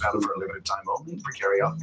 Valid for a limited time only for carry out.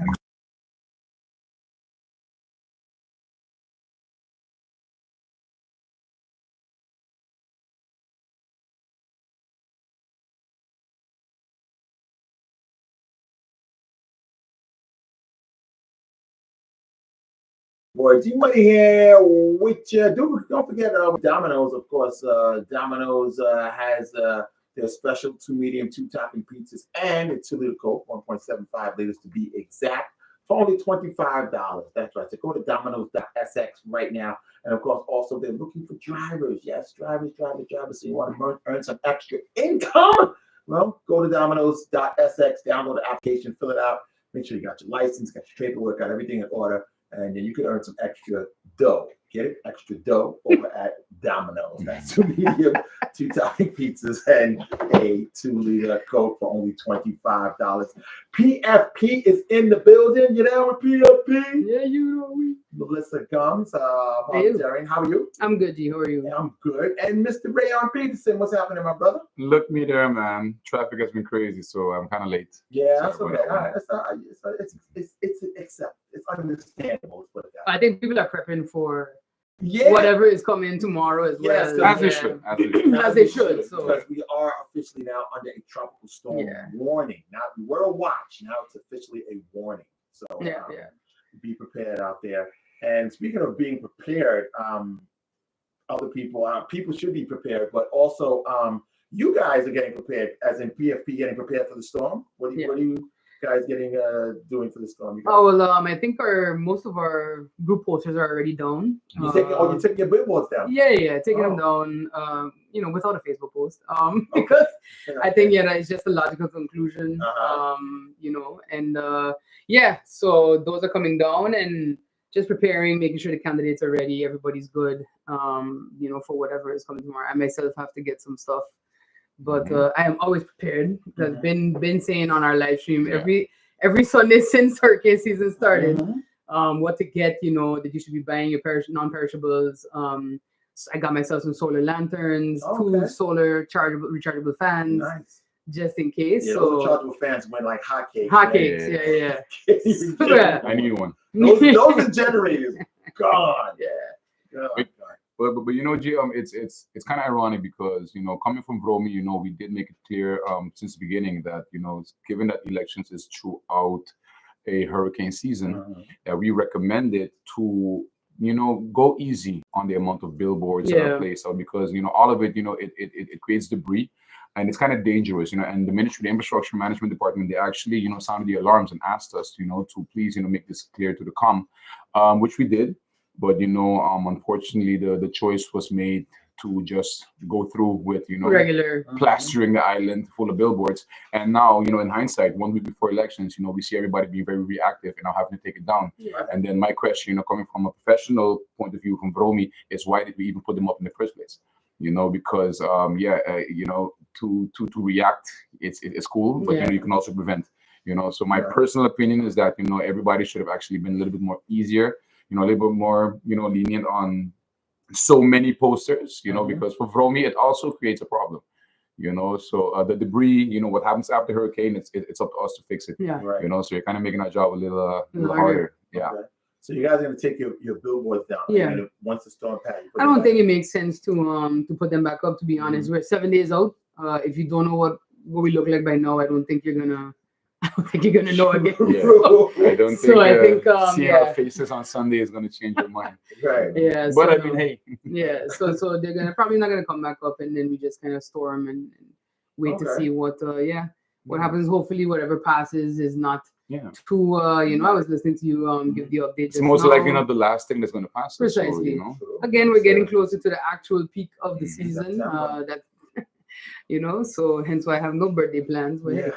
Boy, G Money here with you. Don't forget Domino's, of course. Domino's has their special 2 medium, 2 topping pizzas and a 2-liter Coke, 1.75 liters to be exact, for only $25. That's right. So go to Domino's.sx right now. And of course, also they're looking for drivers. Yes, drivers. So you want to earn some extra income? Well, go to Domino's.sx, download the application, fill it out. Make sure you got your license, got your paperwork, got everything in order. And then you can earn some extra dough. Get it? Extra dough over at Domino's. That's 2 medium, 2 topping pizzas, and a 2-liter Coke for only $25. PFP is in the building. You down with PFP? Yeah, you know we. Melissa Gumbs, Hey. Darren, how are you? I'm good, G. How are you? Yeah, I'm good. And Mr. Raeyhon Peterson, what's happening, my brother? Look me there, man. Traffic has been crazy, so I'm kind of late. Yeah, that's Sorry okay. about All right. It's understandable. Let's put it that way. I think people are prepping for Yeah. whatever is coming tomorrow as Yes, well. As they should. As they should. As they should. So Because we are officially now under a tropical storm Yeah. warning. Now we were a watch. Now it's officially a warning. So yeah. be prepared out there. And speaking of being prepared, other people should be prepared, but also you guys are getting prepared, as in PFP getting prepared for the storm. What are you guys getting doing for the storm? Oh well, I think most of our group posters are already down. You're taking your billboards down. Yeah, taking them down. Without a Facebook post. Because I think it's just a logical conclusion. So those are coming down and just preparing, making sure the candidates are ready, everybody's good. For whatever is coming tomorrow. I myself have to get some stuff. But I am always prepared. I've been saying on our live stream every Sunday since hurricane season started, what to get, that you should be buying your non-perishables. So I got myself some solar lanterns, 2 solar rechargeable fans, just in case. Yeah, so those rechargeable fans went like hotcakes. Hotcakes, yeah. Right? those are generators. God. Yeah. But G, it's kind of ironic because coming from VROMI, we did make it clear since the beginning that given that elections is throughout a hurricane season, that we recommended to go easy on the amount of billboards that are placed out, because all of it it creates debris. And it's kind of dangerous, and the Ministry of the Infrastructure Management Department, they actually, sounded the alarms and asked us, to please, make this clear to the which we did. But, unfortunately, the choice was made to just go through with, regular plastering the island full of billboards. And now, in hindsight, 1 week before elections, we see everybody being very reactive and now having to take it down. Yeah. And then my question, coming from a professional point of view from VROMI, is why did we even put them up in the first place? Because to react, it's cool, but you can also prevent. So my personal opinion is that everybody should have actually been a little bit more easier, a little bit more lenient on so many posters, because for VROMI it also creates a problem. So the debris, what happens after hurricane, it's up to us to fix it. Yeah. Right. So you're kind of making our job a little harder. Yeah. Okay. So you guys are gonna take your billboards down. Yeah. Once the storm passes. I don't think it makes sense to put them back up. To be honest, we're 7 days out. If you don't know what we look like by now, I don't think you're gonna know again. Yeah. I don't think. So I think seeing our faces on Sunday is gonna change your mind. Right. Yeah. But so, I mean, hey. Yeah. So they're probably not gonna come back up, and then we just kind of storm and wait to see what happens. Hopefully, whatever passes is not. Yeah. To I was listening to you give the update. It's most likely not the last thing that's going to pass. Precisely. So, Again, we're getting closer to the actual peak of the season. September. So hence why I have no birthday plans. But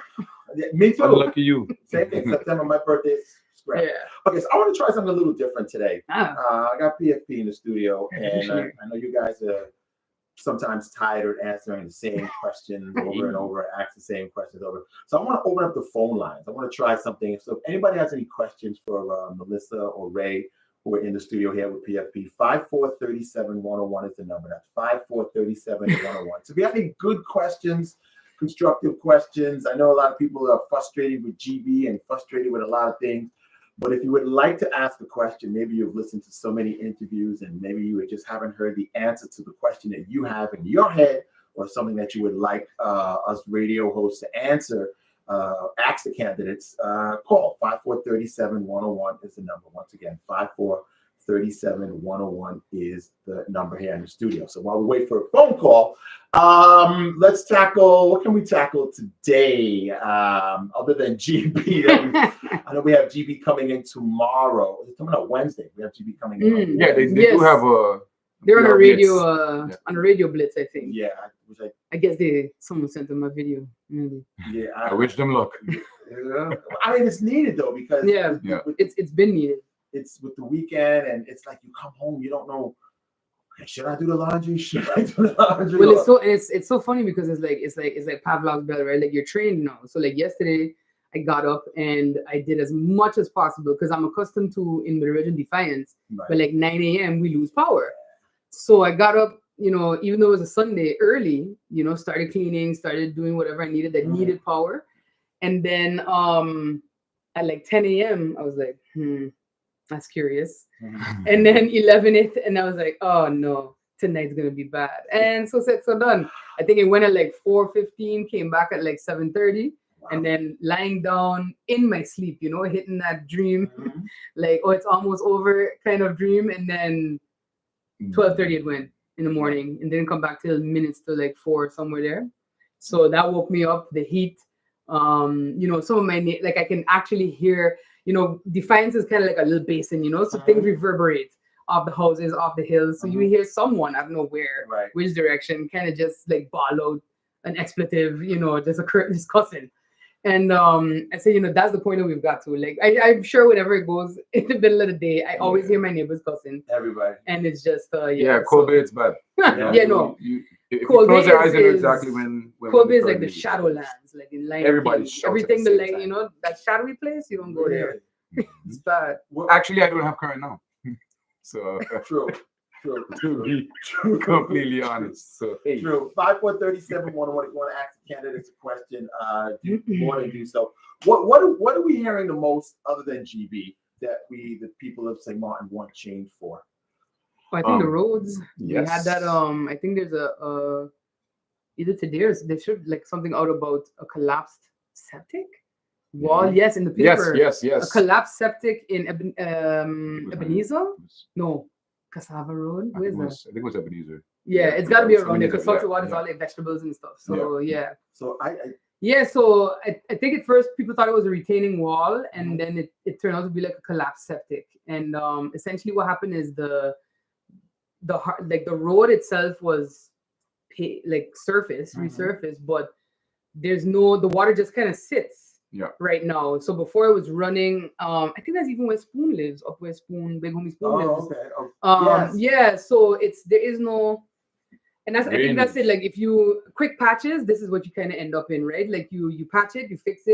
Me too. Unlucky you. Same thing. September, my birthday's scrap. yeah. Okay, so I want to try something a little different today. Ah. I got PFP in the studio, and I know you guys are sometimes tired of answering the same questions over and over, ask the same questions over. So I want to open up the phone lines. I want to try something. So if anybody has any questions for Melissa or Ray, who are in the studio here with PFP, 5437-101 is the number. That's 5437-101. So if you have any good questions, constructive questions. I know a lot of people are frustrated with GB and frustrated with a lot of things. But if you would like to ask a question, maybe you've listened to so many interviews and maybe you just haven't heard the answer to the question that you have in your head, or something that you would like us radio hosts to answer, ask the candidates, call 5437-101 is the number. Once again, 5437-101 is the number here in the studio. So while we wait for a phone call, let's tackle, what can we tackle today other than GB? I know we have GB coming in tomorrow. It's coming out Wednesday. We have GB coming in. Yeah, they do have a. They're on a radio, Blitz. on a radio blitz, I think. Yeah, I guess someone sent them a video, maybe. Yeah, I wish them luck. I mean, it's needed though, because it's been needed. It's with the weekend, and it's like you come home, you don't know, should I do the laundry? Should I do the laundry? Well, it's so funny because it's like Pavlov's bell, right? Like you're trained now. So like yesterday, I got up and I did as much as possible because I'm accustomed to in Meridian Defiance, but like 9 a.m. we lose power. So I got up, even though it was a Sunday early, started cleaning, started doing whatever I needed that needed power. And then at like 10 a.m., I was like, that's curious. And then 11th, and I was like, oh no, tonight's going to be bad. And so said, so done. I think it went at like 4:15, came back at like 7:30. And then lying down in my sleep, hitting that dream, like, oh, it's almost over kind of dream. And then 12:30 it went in the morning and didn't come back till minutes to like 4 somewhere there. So that woke me up. The heat, some of my like I can actually hear, Defiance is kind of like a little basin, so things reverberate off the houses, off the hills. So you hear someone, I don't know where, which direction, kind of just like bawl out an expletive, just cussing. And I say, that's the point that we've got to. Like, I'm sure whenever it goes in the middle of the day, I always hear my neighbors cussing. Everybody. And it's just, Cold Bay, it's bad. No. If you close your eyes, you know exactly when Cold Bay is like the Shadowlands, like in Lion Everybody's King. Everything the light, that shadowy place, you don't go there. It's bad. Well, actually, I don't have current now. So True. To be completely honest. So hey. True. 5437-101. If you want to ask the candidates a question, do more than do so. What are we hearing the most other than GB that the people of St. Martin want change for? I think the roads. Yes. We had that. I think there's either today or they should like something out about a collapsed septic wall. Yes, in the paper. Yes. A collapsed septic in Ebenezer. No. Cassava Road? Where's that? I think it was Ebenezer. Yeah, it's got to be around there because Salty Water is all like vegetables and stuff. So yeah. So I think at first people thought it was a retaining wall, and then it turned out to be like a collapsed septic. And essentially what happened is the road itself was resurfaced, but the water just kind of sits. Yeah. Right now. So before it was running, I think that's even where Spoon lives, up where Big Homie Spoon lives. Okay. Yeah. So there is no, and I think that's it. Like if you quick patches, this is what you kind of end up in, right? Like you patch it, you fix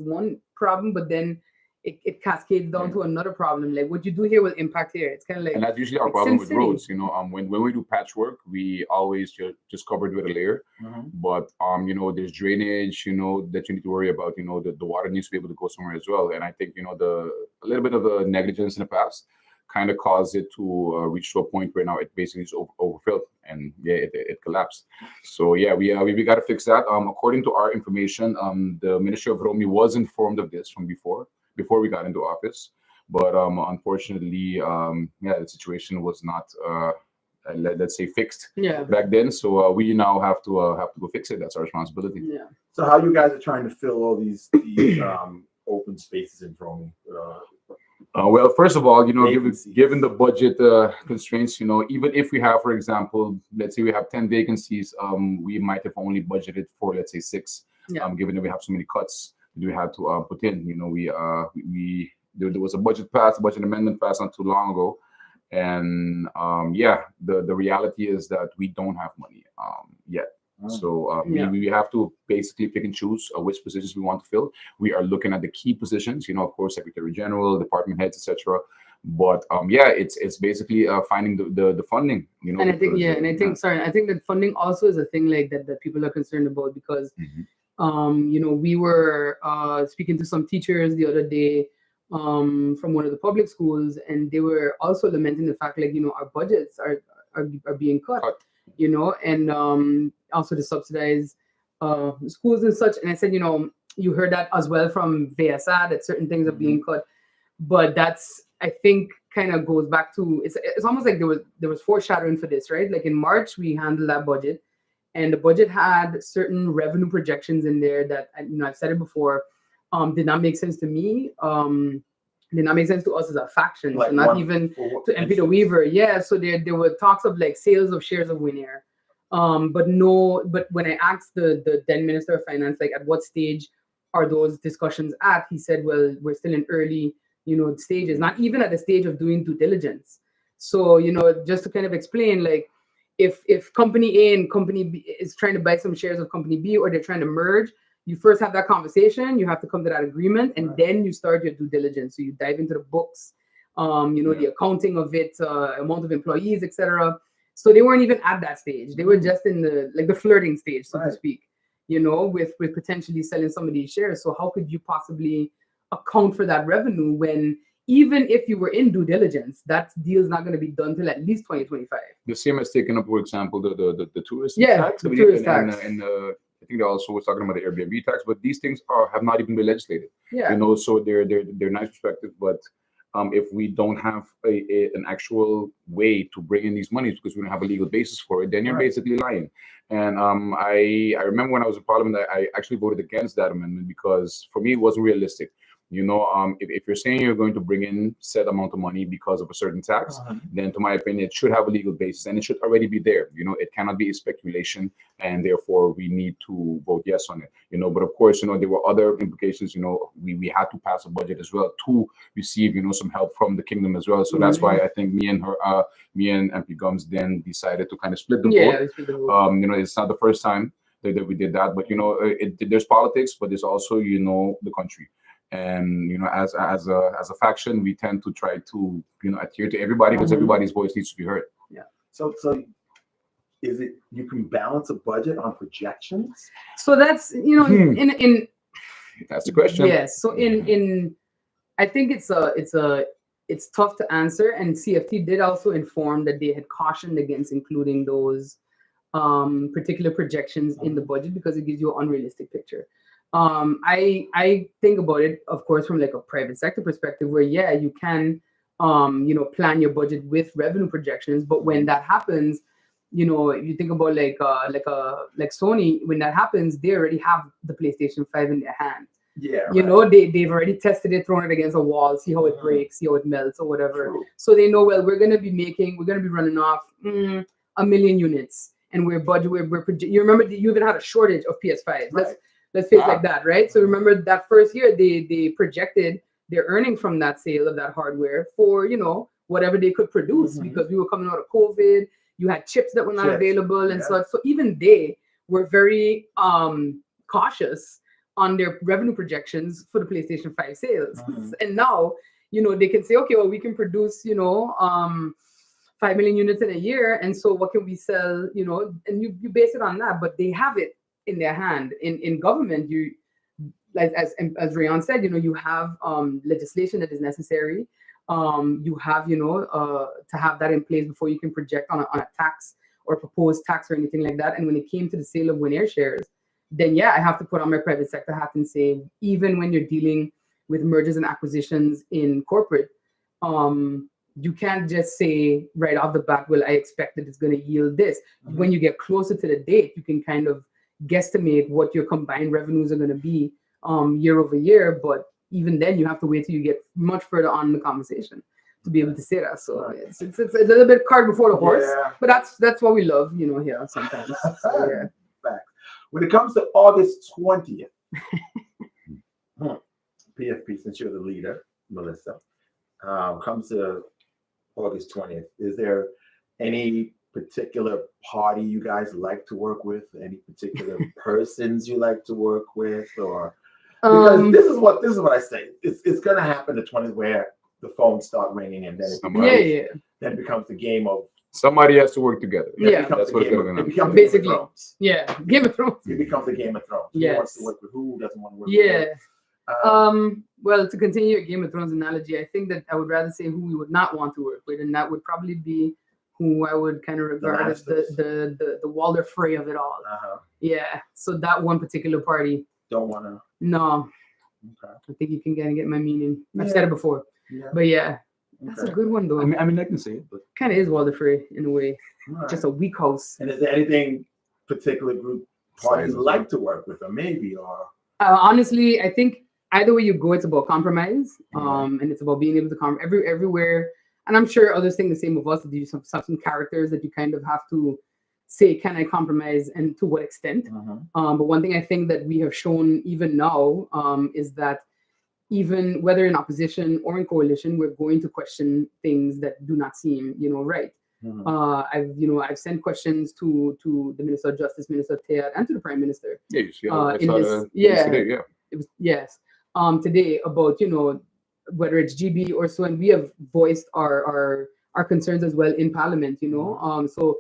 one problem, but then it cascades down to another problem. Like what you do here will impact here. It's kind of like, and that's usually our problem with roads. When we do patchwork, we always just cover it with a layer. But there's drainage, that you need to worry about. The water needs to be able to go somewhere as well. And I think a little bit of the negligence in the past kind of caused it to reach to a point where now it basically is overfilled, and it collapsed. So we got to fix that. According to our information, the Ministry of VROMI was informed of this from before we got into office, but unfortunately, the situation was not, let's say, fixed back then. So we now have to go fix it. That's our responsibility. Yeah. So how you guys are trying to fill all these open spaces in VROMI? Well, first of all, given the budget constraints, even if we have, for example, let's say we have 10 vacancies, we might have only budgeted for, let's say, 6. Given that we have so many cuts we had to put in. There was a budget amendment passed not too long ago, and the reality is that we don't have money yet. So we have to basically pick and choose which positions we want to fill. We are looking at the key positions, of course, Secretary General, department heads, etc. But yeah, it's basically finding the funding, you know. And I think because, and I think sorry, I think that funding also is a thing like that people are concerned about because we were speaking to some teachers the other day from one of the public schools, and they were also lamenting the fact like our budgets are being cut. And also to subsidize schools and such. And I said, you heard that as well from VSA that certain things are being cut, but that's, I think, kind of goes back to it's almost like there was foreshadowing for this, right? Like in March we handled that budget, and the budget had certain revenue projections in there that I've said it before, did not make sense to me. Did not make sense to us as a faction, Like so not even to MP the Weaver. Yeah, so there were talks of like sales of shares of Winair. But when I asked the then Minister of Finance, like at what stage are those discussions at, he said, well, we're still in early, stages, not even at the stage of doing due diligence. So, just to kind of explain, like if company A and company B is trying to buy some shares of company B, or they're trying to merge, you first have that conversation, you have to come to that agreement, and then you start your due diligence. So you dive into the books, the accounting of it, amount of employees, etc. So they weren't even at that stage. They were just in the flirting stage, so to speak, with potentially selling some of these shares. So how could you possibly account for that revenue when even if you were in due diligence, that deal's not going to be done till at least 2025? The same has taken up, for example, the tourist tax. The tourist tax. And I think they also was talking about the Airbnb tax, but these things have not even been legislated. Yeah. So they're nice perspectives, but if we don't have an actual way to bring in these monies because we don't have a legal basis for it, then you're basically lying. And I remember when I was in Parliament, I actually voted against that amendment because for me it wasn't realistic. If you're saying you're going to bring in set amount of money because of a certain tax, then to my opinion, it should have a legal basis and it should already be there. It cannot be a speculation, and therefore we need to vote yes on it. But of course, there were other implications. We had to pass a budget as well to receive, some help from the kingdom as well. So that's why I think me and MP Gumbs then decided to kind of split the vote. It's not the first time that we did that, but there's politics, but there's also the country. And as a faction, we tend to try to adhere to everybody because everybody's voice needs to be heard. Yeah. So is it you can balance a budget on projections? So that's in that's the question. Yes. So in I think it's tough to answer, and CFT did also inform that they had cautioned against including those particular projections in the budget because it gives you an unrealistic picture. I think about it, of course, from like a private sector perspective, where you can plan your budget with revenue projections, but when that happens, if you think about like Sony, when that happens, they already have the PlayStation 5 in their hand. They've already tested it, thrown it against a wall, see how it breaks, see how it melts or whatever. True. So they know, well, we're gonna be running off 1 million units, and you remember you even had a shortage of PS5s. Let's face like that, right? So remember that first year they projected their earning from that sale of that hardware for whatever they could produce because we were coming out of COVID. You had chips that were not available and such. So even they were very cautious on their revenue projections for the PlayStation 5 sales. And now they can say, okay, well, we can produce 5 million units in a year, and so what can we sell? And you base it on that, but they have it in their hand. In government, you, like as Raeyhon said, you have legislation that is necessary. You have to have that in place before you can project on a tax or proposed tax or anything like that. And when it came to the sale of Winair shares, then I have to put on my private sector hat and say, even when you're dealing with mergers and acquisitions in corporate, you can't just say right off the bat, well, I expect that it's going to yield this. When you get closer to the date, you can kind of guesstimate what your combined revenues are going to be year over year, but even then you have to wait till you get much further on in the conversation to be able to say that. So it's a little bit cart before the horse, but that's what we love, here sometimes. So, Fact. When it comes to August 20th, PFP, since you're the leader, Melissa, comes to August 20th, is there any particular party you guys like to work with? Any particular persons you like to work with? Or because this is what I say. It's gonna happen the 20th where the phones start ringing, and then then it becomes the game of somebody has to work together. Yeah. That's what it's going to It be. becomes Basically. Game of Thrones. Yeah, Game of Thrones. It becomes the Game of Thrones. Who Yes. wants to work with who? Doesn't want to work Yeah. with who? Well, to continue your Game of Thrones analogy, I think that I would rather say who we would not want to work with, and that would probably be who I would kind of regard as the Walder Frey of it all. Yeah. So that one particular party. Don't want to. No. Okay. I think you can get my meaning. I've Yeah. said it before. Yeah. But yeah, that's a good one though. I mean, I can say it, but Kind of is Walder Frey in a way. All right. Just a weak house. And is there anything particular group parties like to work with, or maybe, or Honestly, I think either way you go, it's about compromise. And it's about being able to everywhere. And I'm sure others think the same of us. That you have some characters that you kind of have to say, can I compromise, and to what extent? But one thing I think that we have shown even now is that even whether in opposition or in coalition, we're going to question things that do not seem, right. I've sent questions to the Minister of Justice, Minister Tead, and to the Prime Minister. yeah, you see, It was today about whether it's GB or so, and we have voiced our concerns as well in Parliament. So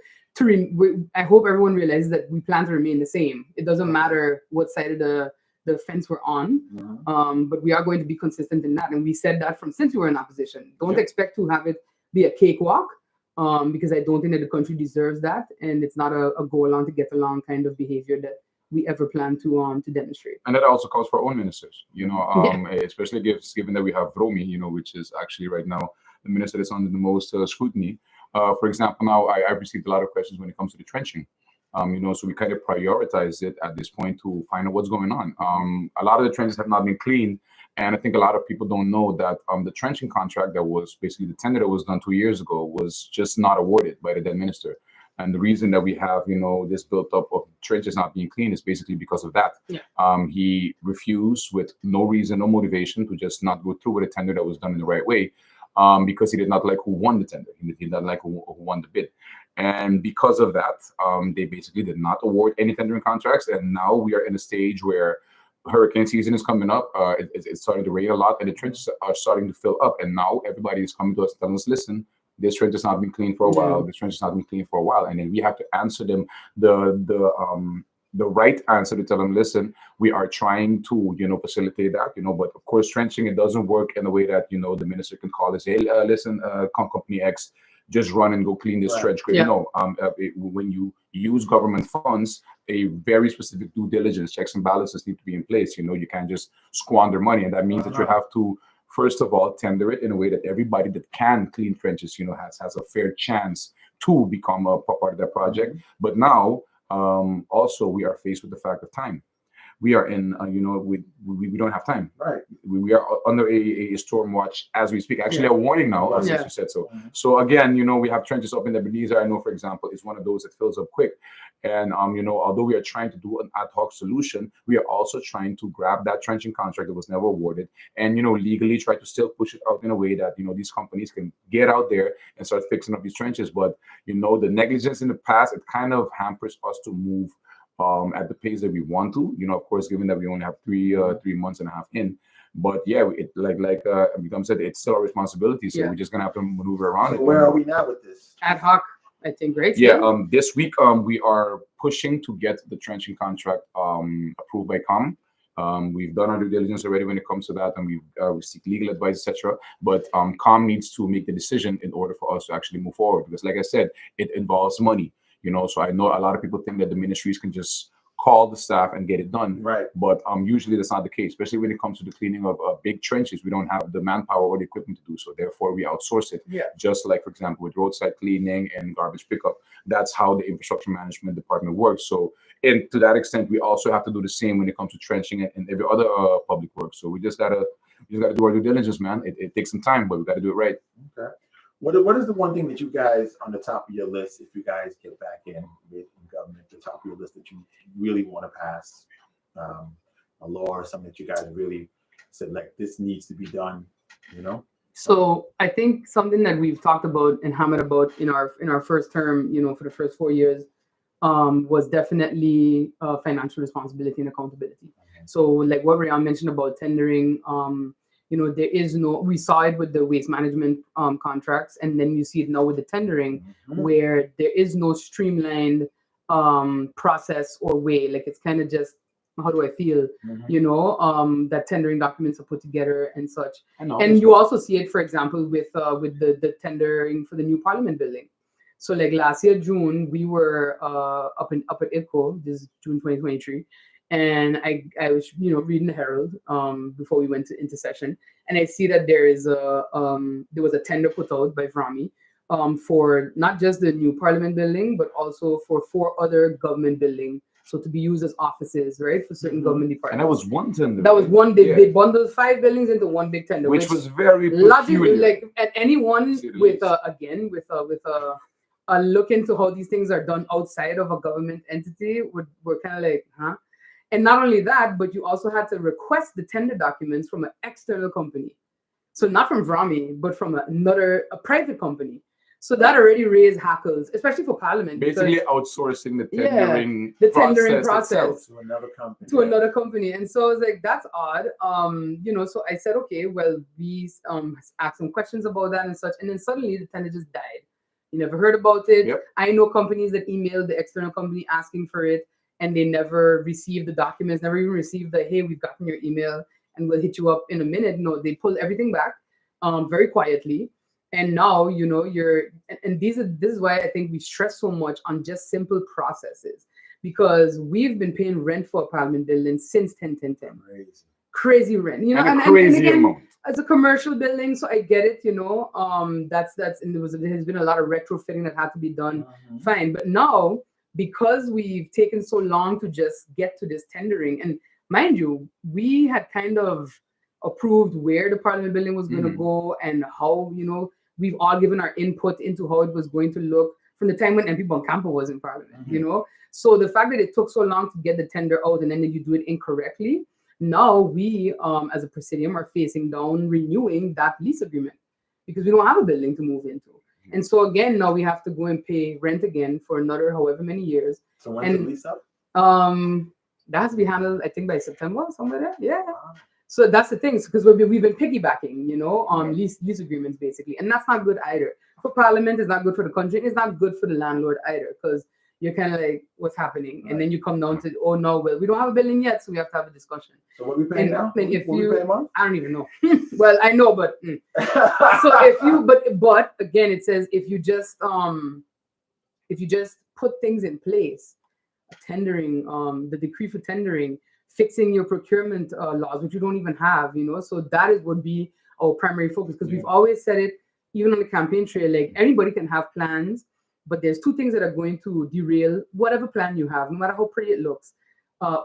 I hope everyone realizes that we plan to remain the same. It doesn't matter what side of the fence we're on, but we are going to be consistent in that, and we said that since we were in opposition. Don't expect to have it be a cakewalk. Because I don't think that the country deserves that, and it's not a go along to get along kind of behavior that we ever plan to demonstrate. And that also calls for our own ministers, especially given that we have VROMI, which is actually right now the minister that's under the most scrutiny. For example, now I've received a lot of questions when it comes to the trenching. So we kind of prioritize it at this point to find out what's going on. A lot of the trenches have not been cleaned. And I think a lot of people don't know that the trenching contract that was basically the tender that was done 2 years ago was just not awarded by the then minister. And the reason that we have, this built up of trenches not being clean is basically because of that. Yeah. He refused with no reason, no motivation to just not go through with a tender that was done in the right way, because he did not like who won the tender. He did not like who won the bid. And because of that, they basically did not award any tendering contracts. And now we are in a stage where hurricane season is coming up. It's starting to rain a lot, and the trenches are starting to fill up. And now everybody is coming to us telling us, listen, this trench has not been cleaned for a while. This trench has not been cleaned for a while. And then we have to answer them the right answer to tell them, listen, we are trying to, facilitate that, but of course, trenching, it doesn't work in a way that, the minister can call and say, hey, listen, company X, just run and go clean this trench. When you use government funds, a very specific due diligence, checks and balances need to be in place. You can't just squander money. And that means that you have to, first of all, tender it in a way that everybody that can clean trenches, has a fair chance to become a part of that project. But now, also, we are faced with the fact of time. We are in, we don't have time. Right. We are under a storm watch as we speak. Actually, a warning now, as you said so. So again, we have trenches up in Ebenezer. I know, for example, is one of those that fills up quick. And although we are trying to do an ad hoc solution, we are also trying to grab that trenching contract that was never awarded, and legally try to still push it out in a way that these companies can get out there and start fixing up these trenches. But the negligence in the past, it kind of hampers us to move at the pace that we want to, of course, given that we only have 3 months and a half in. But yeah, it like Gumbs said, it's still our responsibility. So we're just gonna have to maneuver around it. Where are we now with this? Ad hoc, I think, right? Yeah. This week, we are pushing to get the trenching contract approved by COM. We've done our due diligence already when it comes to that, and we seek legal advice, etc. But COM needs to make the decision in order for us to actually move forward, because, like I said, it involves money. So I know a lot of people think that the ministries can just call the staff and get it done. Right. But usually that's not the case, especially when it comes to the cleaning of big trenches. We don't have the manpower or the equipment to do so. Therefore, we outsource it. Yeah. Just like, for example, with roadside cleaning and garbage pickup. That's how the infrastructure management department works. So, and to that extent, we also have to do the same when it comes to trenching and every other public work. So we just gotta do our due diligence, man. It takes some time, but we gotta do it right. Okay. What is the one thing that you guys on the top of your list, if you guys get back in government, the top of your list that you really want to pass, a law or something that you guys really said, like, this needs to be done, So I think something that we've talked about and hammered about in our first term, for the first 4 years, was definitely financial responsibility and accountability. So like what Raeyhon mentioned about tendering, there is no, we saw it with the waste management contracts, and then you see it now with the tendering, where there is no streamlined process or way. Like, it's kind of just, how do I feel? That tendering documents are put together and such. And you also see it, for example, with the tendering for the new Parliament building. So like last year, June, we were up at IPCO, this is June 2023. And I was, reading the Herald before we went into session, and I see that there was a tender put out by VROMI for not just the new Parliament building, but also for 4 other government buildings, so to be used as offices, right, for certain government departments. And that was one tender. That was one. They bundled 5 buildings into one big tender, which was very peculiar. Like, at anyone with a look into how these things are done outside of a government entity, we're kind of like, huh? And not only that, but you also had to request the tender documents from an external company. So not from VROMI, but from a private company. So that already raised hackles, especially for Parliament. Basically outsourcing the tendering, process to another company. To another company. And so I was like, that's odd. So I said, okay, well, we asked some questions about that and such. And then suddenly the tender just died. You never heard about it. Yep. I know companies that emailed the external company asking for it, and they never received the documents, never even received the, hey, we've gotten your email and we'll hit you up in a minute. No, they pulled everything back very quietly. And now, this is why I think we stress so much on just simple processes, because we've been paying rent for a Parliament building since 10-10-10. Crazy rent, and crazy amount. It's a commercial building, so I get it, and there has been a lot of retrofitting that had to be done, fine. But now, because we've taken so long to just get to this tendering, and mind you, we had kind of approved where the Parliament building was going to go and how, we've all given our input into how it was going to look from the time when MP Boncampo was in Parliament, So the fact that it took so long to get the tender out and then you do it incorrectly, now we, as a Presidium, are facing down renewing that lease agreement because we don't have a building to move into. And so again, now we have to go and pay rent again for another however many years. So when's the lease up? That has to be handled, I think, by September, somewhere there. Yeah. Wow. So that's the thing, because we've been piggybacking, on lease agreements basically, and that's not good either. For Parliament, it's not good for the country. It's not good for the landlord either, because you're kind of like, what's happening? Right. And then you come down to, oh no, well, we don't have a building yet, so we have to have a discussion. So what are we paying now? And if you, pay a month? I don't even know. Well, I know, but so if you, but again, it says if you just put things in place, tendering, the decree for tendering, fixing your procurement laws, which you don't even have, so that would be our primary focus, because we've always said it, even on the campaign trail, like anybody can have plans, but there's 2 things that are going to derail whatever plan you have, no matter how pretty it looks.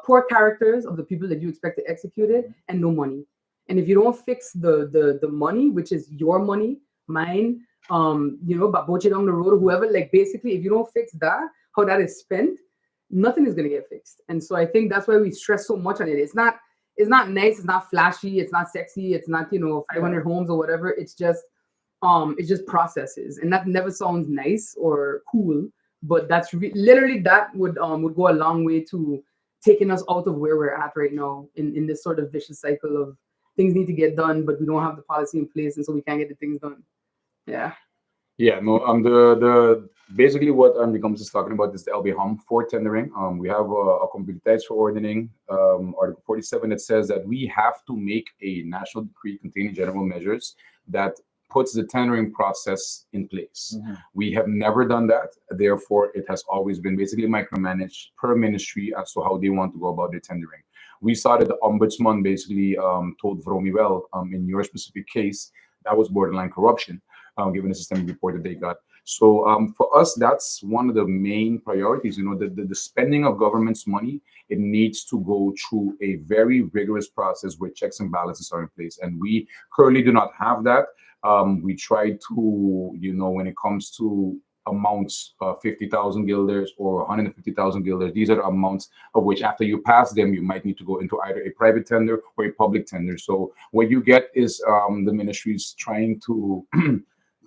Poor characters of the people that you expect to execute it, and no money. And if you don't fix the money, which is your money, mine, Baboche down the road, whoever, like basically, if you don't fix that, how that is spent, nothing is going to get fixed. And so I think that's why we stress so much on it. It's not nice, it's not flashy, it's not sexy, it's not 500 homes or whatever. It's just processes, and that never sounds nice or cool, but that's literally that would go a long way to taking us out of where we're at right now in this sort of vicious cycle of things need to get done, but we don't have the policy in place, and so we can't get the things done. Yeah, no, the basically what the Gumbs is talking about is the LB Hum for tendering. We have a complexiteitsverordening, Article 47, that says that we have to make a national decree containing general measures that puts the tendering process in place. We have never done that. Therefore, it has always been basically micromanaged per ministry as to how they want to go about their tendering. We saw that the Ombudsman basically told VROMI, well, in your specific case, that was borderline corruption, given the systemic report that they got. So for us, that's one of the main priorities. The spending of government's money, it needs to go through a very rigorous process where checks and balances are in place. And we currently do not have that. We try to, when it comes to amounts, 50,000 guilders or 150,000 guilders, these are the amounts of which after you pass them, you might need to go into either a private tender or a public tender. So what you get is the ministries trying to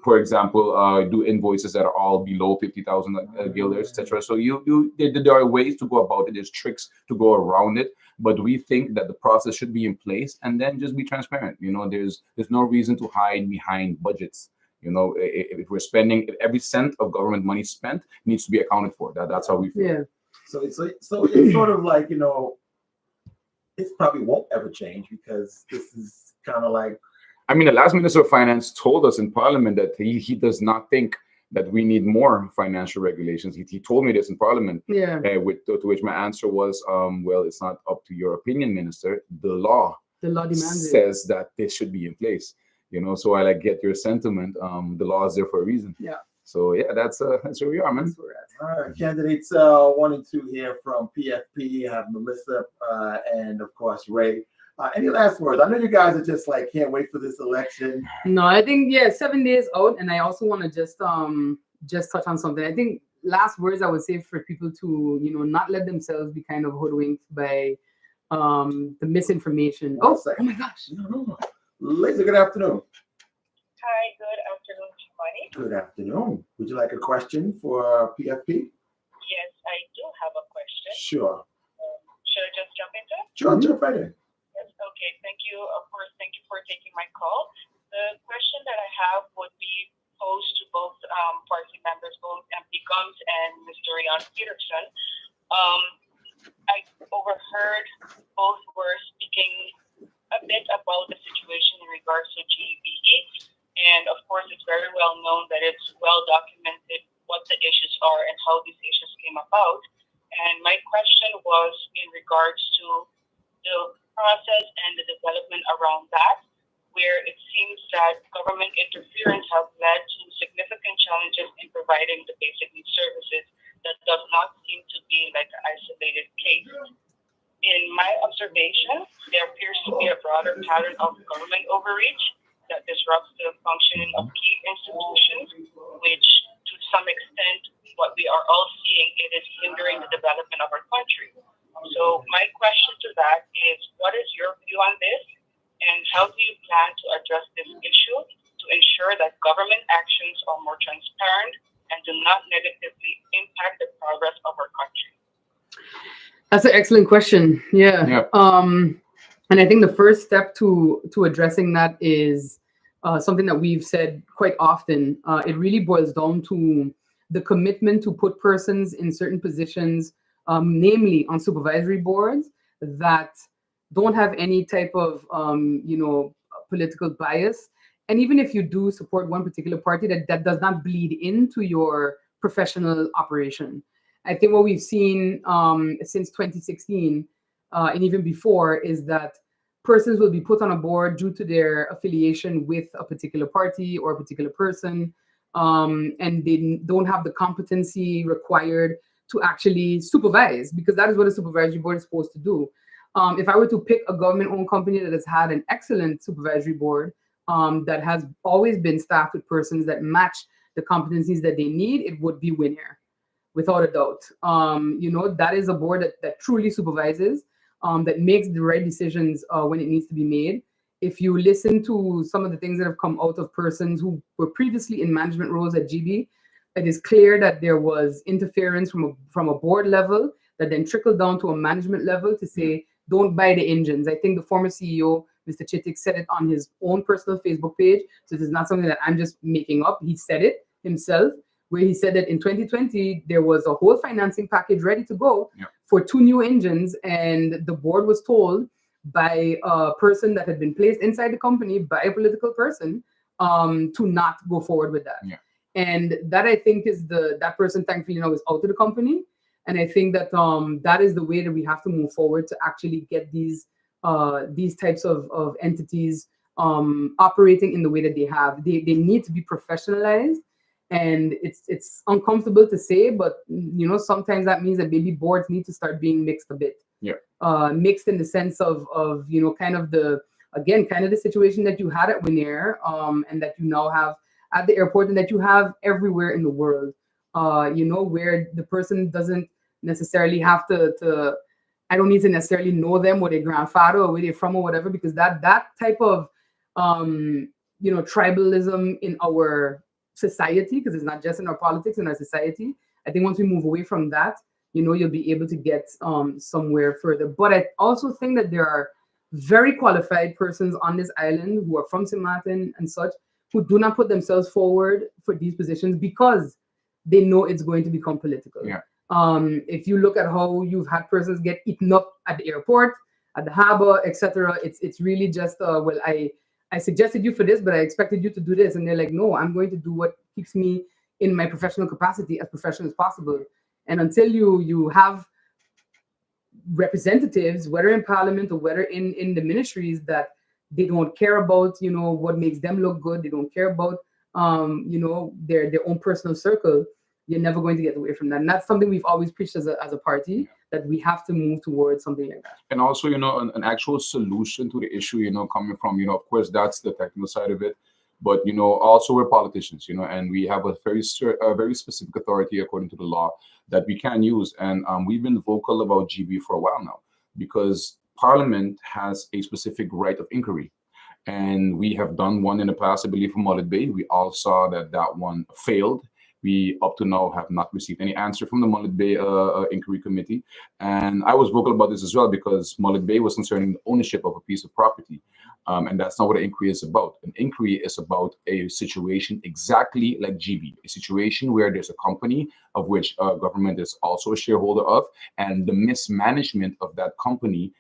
for example, do invoices that are all below 50,000 guilders, etc. So there are ways to go about it. There's tricks to go around it, but we think that the process should be in place and then just be transparent. There's no reason to hide behind budgets. If we're spending, if every cent of government money spent needs to be accounted for. That's how we feel. Yeah. So it's sort of like, it probably won't ever change because this is kind of like. I mean, the last Minister of Finance told us in Parliament that he does not think that we need more financial regulations. He told me this in Parliament. Yeah. To which my answer was, well, it's not up to your opinion, Minister. The law demands says that this should be in place. So I get your sentiment. The law is there for a reason. Yeah. So yeah, that's where we are, man. All right, candidates 1 and 2 here from PFP have Melissa and of course Ray. Any last words? I know you guys are just like can't wait for this election. No, I think 7 days out, and I also want to just touch on something. I think last words I would say for people to not let themselves be kind of hoodwinked by the misinformation. Oh my gosh. No. Lisa, good afternoon. Hi, good afternoon, Shimani. Good afternoon. Would you like a question for PFP? Yes, I do have a question. Sure. Should I just jump into it? Sure, jump right in. Yes, okay. Thank you. Of course, thank you for taking my call. The question that I have would be posed to both party members, both MP Gumbs and Mr. Raeyhon Peterson. I overheard both were speaking a bit about the situation in regards to GBE. And of course, it's very well known that it's well documented what the issues are and how these issues came about. And my question was in regards to the process and the development around that, where it seems that government interference has led to significant challenges in providing the basic needs services that does not seem to be like an isolated case. In my observation, there appears to be a broader pattern of government overreach that disrupts the functioning of key institutions, which to some extent, what we are all seeing, it is hindering the development of our country. So my question to that is, what is your view on this? And how do you plan to address this issue to ensure that government actions are more transparent and do not negatively impact the progress of our country? That's an excellent question. Yeah. And I think the first step to addressing that is something that we've said quite often. It really boils down to the commitment to put persons in certain positions, namely on supervisory boards, that don't have any type of political bias. And even if you do support one particular party, that does not bleed into your professional operation. I think what we've seen since 2016 and even before is that persons will be put on a board due to their affiliation with a particular party or a particular person, and they don't have the competency required to actually supervise, because that is what a supervisory board is supposed to do. If I were to pick a government-owned company that has had an excellent supervisory board, that has always been staffed with persons that match the competencies that they need, it would be Winair, without a doubt. That is a board that truly supervises, that makes the right decisions when it needs to be made. If you listen to some of the things that have come out of persons who were previously in management roles at GB, it is clear that there was interference from a board level that then trickled down to a management level to say, don't buy the engines. I think the former CEO, Mr. Chittick, said it on his own personal Facebook page. So this is not something that I'm just making up. He said it himself, where he said that in 2020, there was a whole financing package ready to go for 2 new engines. And the board was told by a person that had been placed inside the company by a political person to not go forward with that. Yeah. And that, I think, is that person thankfully now is out of the company. And I think that that is the way that we have to move forward to actually get these types of entities operating in the way that they have. They need to be professionalized. And it's uncomfortable to say, but sometimes that means that maybe boards need to start being mixed a bit. Yeah. Mixed in the sense of kind of the situation that you had at Winair, and that you now have at the airport, and that you have everywhere in the world. Where the person doesn't necessarily have to I don't need to necessarily know them or their grandfather or where they're from or whatever, because that type of tribalism in our society, because it's not just in our politics, in our society. I think once we move away from that, you'll be able to get somewhere further. But I also think that there are very qualified persons on this island who are from St. Martin and such, who do not put themselves forward for these positions because they know it's going to become political. Yeah. If you look at how you've had persons get eaten up at the airport, at the harbor, etc., it's really just well, I suggested you for this, but I expected you to do this, and they're like, no, I'm going to do what keeps me in my professional capacity as professional as possible. And until you have representatives, whether in parliament or whether in the ministries, that they don't care about what makes them look good, they don't care about their own personal circle, you're never going to get away from that. And that's something we've always preached as a party, that we have to move towards something like that. And also, an actual solution to the issue, coming from, of course, that's the technical side of it. But, also we're politicians, and we have a very specific authority according to the law that we can use. And we've been vocal about GB for a while now, because Parliament has a specific right of inquiry. And we have done one in the past, I believe, from Mullet Bay. We all saw that one failed. We up to now have not received any answer from the Mullet Bay Inquiry Committee. And I was vocal about this as well, because Mullet Bay was concerning the ownership of a piece of property. And that's not what an inquiry is about. An inquiry is about a situation exactly like GB, a situation where there's a company of which government is also a shareholder of, and the mismanagement of that company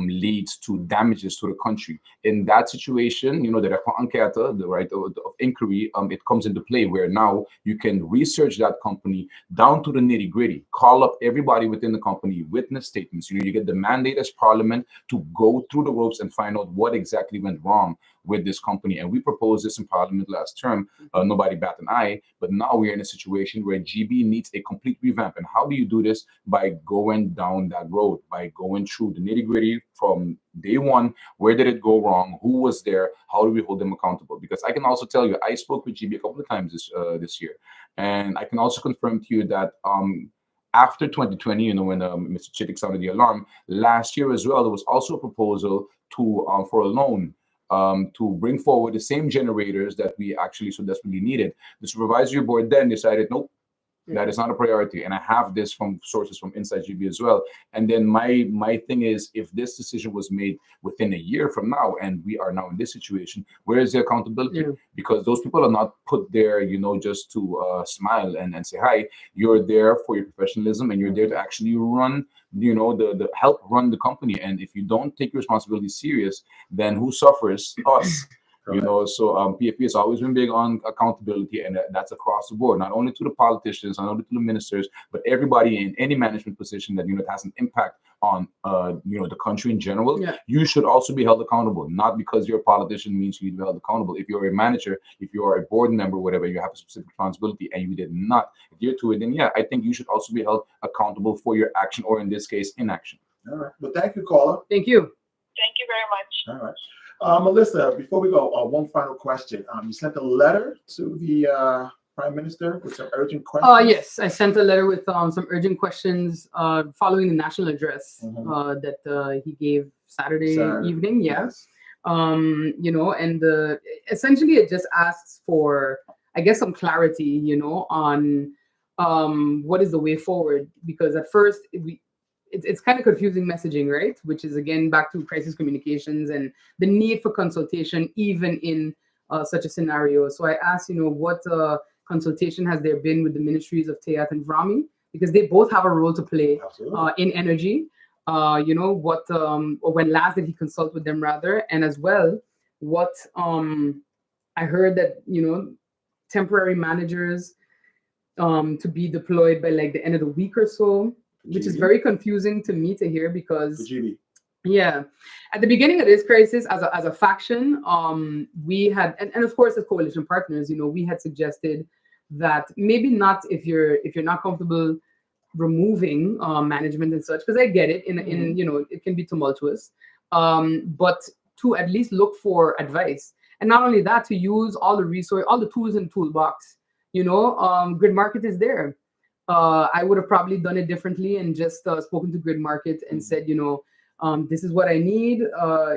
leads to damages to the country. In that situation, the enquête, the right of inquiry, it comes into play, where now you can research that company down to the nitty gritty, call up everybody within the company, witness statements. You get the mandate as Parliament to go through the ropes and find out what exactly went wrong with this company. And we proposed this in Parliament last term. Nobody bat an eye, but now we're in a situation where GB needs a complete revamp. And how do you do this? By going down that road, by going through the nitty gritty from day one. Where did it go wrong? Who was there? How do we hold them accountable? Because I can also tell you, I spoke with GB a couple of times this year, and I can also confirm to you that after 2020, when Mr. Chittick sounded the alarm, last year as well, there was also a proposal to for a loan to bring forward the same generators that we actually so desperately needed. The supervisory board then decided, nope, that is not a priority. And I have this from sources from inside GB as well. And then my thing is, if this decision was made within a year from now, and we are now in this situation, where is the accountability? Yeah. Because those people are not put there, just to smile and say hi. You're there for your professionalism, and you're there to actually run, the help run the company. And if you don't take your responsibility serious, then who suffers? Us. So PFP has always been big on accountability, and that's across the board, not only to the politicians, not only to the ministers, but everybody in any management position that has an impact on the country in general. Yeah. You should also be held accountable. Not because you're a politician means you need to be held accountable. If you're a manager, if you are a board member, whatever, you have a specific responsibility, and you did not adhere to it, then I think you should also be held accountable for your action, or in this case, inaction. All right. Well, thank you, caller. Thank you. Thank you very much. All right. Melissa, before we go, one final question. You sent a letter to the Prime Minister with some urgent questions? Yes, I sent a letter with some urgent questions following the national address that he gave Saturday evening. Yeah. Yes. And essentially it just asks for, I guess, some clarity, on what is the way forward, because at first it's kind of confusing messaging, right? Which is, again, back to crisis communications and the need for consultation, even in such a scenario. So I asked, what consultation has there been with the ministries of TEAT and VROMI? Because they both have a role to play in energy. What, or when last did he consult with them, rather? And as well, what I heard that, temporary managers to be deployed by like the end of the week or so, which is very confusing to me to hear, because at the beginning of this crisis, as a faction, we had, and of course as coalition partners, we had suggested that maybe not, if you're not comfortable removing management and such, because I get it, in it can be tumultuous, but to at least look for advice, and not only that, to use all the resource, all the tools in the toolbox. Grid Market is there. I would have probably done it differently and just spoken to Grid Market and said, this is what I need.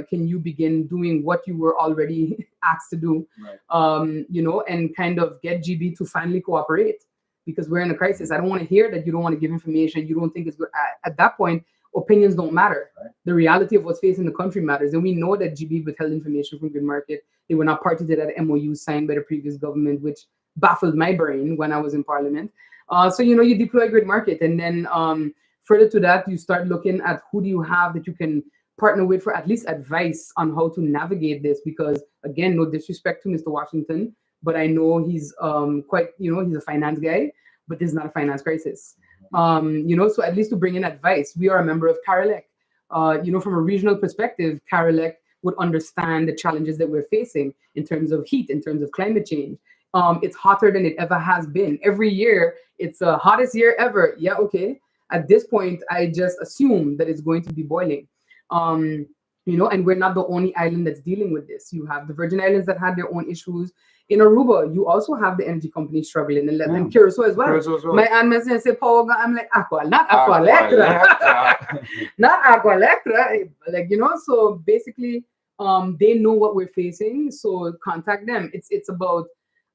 Can you begin doing what you were already asked to do, you know, and kind of get GB to finally cooperate, because we're in a crisis. I don't want to hear that you don't want to give information, you don't think it's good. At that point, opinions don't matter. The reality of what's facing the country matters. And we know that GB withheld information from Good Market. They were not party to that MOU signed by the previous government, which baffled my brain when I was in Parliament. So, you know, you deploy Good Market, and then further to that, you start looking at who do you have that you can partner with for at least advice on how to navigate this. Because again, no disrespect to Mr. Washington, but I know he's quite, you know, he's a finance guy, but this is not a finance crisis. You know, so at least to bring in advice. We are a member of Carolec. You know, from a regional perspective, Carolec would understand the challenges that we're facing in terms of heat, in terms of climate change. It's hotter than it ever has been. Every year, it's the hottest year ever. Yeah, okay. At this point, I just assume that it's going to be boiling. You know, and we're not the only island that's dealing with this. You have the Virgin Islands that had their own issues. In Aruba, you also have the energy companies struggling, and Curacao as well. My aunt messaged say power. I'm like not Aqua Electra, not Aqua Electra. Like, you know, so basically, they know what we're facing. So contact them. It's about,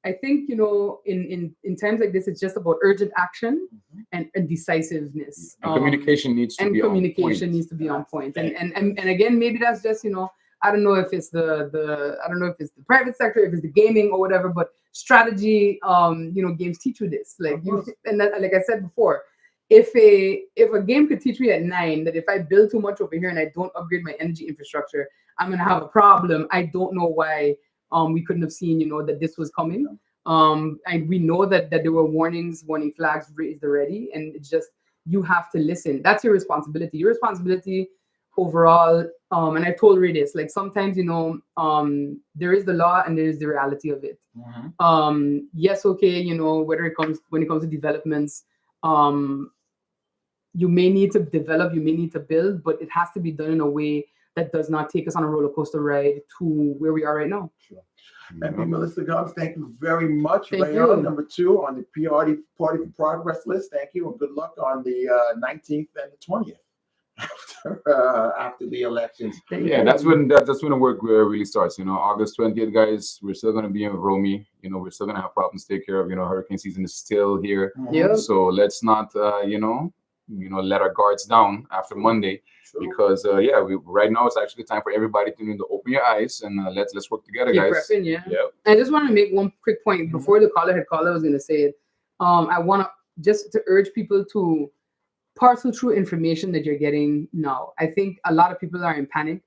I think, you know, in times like this, it's just about urgent action and decisiveness. And communication needs to be on point. And again, maybe that's just, you know, I don't know if it's I don't know if it's the private sector, if it's the gaming or whatever, but strategy, you know, games teach you this. Like you, and that, like I said before, if a game could teach me at 9 that if I build too much over here and I don't upgrade my energy infrastructure, I'm gonna have a problem. I don't know why we couldn't have seen, you know, that this was coming. And we know that there were warning flags raised already, and it's just, you have to listen. That's your responsibility. Your responsibility overall, and I told Ray this, like sometimes, you know, there is the law and there is the reality of it. Yes, okay, you know, when it comes to developments, you may need to develop, you may need to build, but it has to be done in a way that does not take us on a roller coaster ride to where we are right now. Sure. And Melissa Gumbs, thank you very much. Thank Raeyhon, you. number 2 on the Party for Progress list. Thank you, and good luck on the 19th and the 20th after the elections. Yeah, that's when the work really starts. You know, August 20th, guys, we're still going to be in VROMI. You know, we're still going to have problems to take care of. You know, hurricane season is still here. Yeah. So let's not, you know, let our guards down after Monday. Because right now it's actually time for everybody to open your eyes and let's work together, Keep guys. Prepping, yeah. I just want to make one quick point before the caller had called. I was going to say it. I want to just to urge people to parcel through information that you're getting now. I think a lot of people are in panic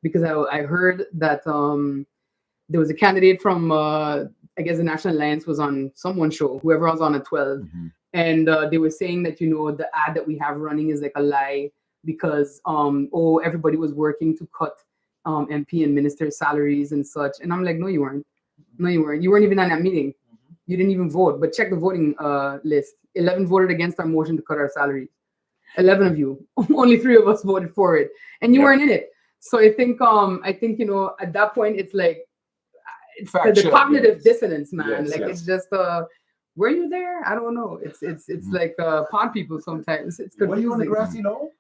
because I heard that there was a candidate from I guess the National Alliance was on someone's show, whoever was on at 12, and they were saying that, you know, the ad that we have running is like a lie, because everybody was working to cut MP and minister salaries and such. And I'm like, no, you weren't. You weren't even on that meeting. You didn't even vote. But check the voting list. 11 voted against our motion to cut our salaries. 11 of you. Only 3 of us voted for it, and you weren't in it. So I think you know, at that point it's like it's the cognitive dissonance, man. It's just were you there? I don't know. It's like pond people sometimes. It's confusing. Were you on the grassy knoll?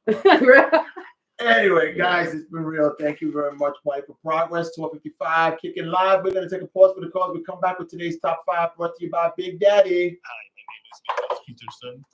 Anyway, guys, it's been real. Thank you very much, Party for Progress. 12:55, kicking live. We're going to take a pause for the calls. We come back with today's top 5, brought to you by Big Daddy. Hi, my name is Raeyhon Peterson.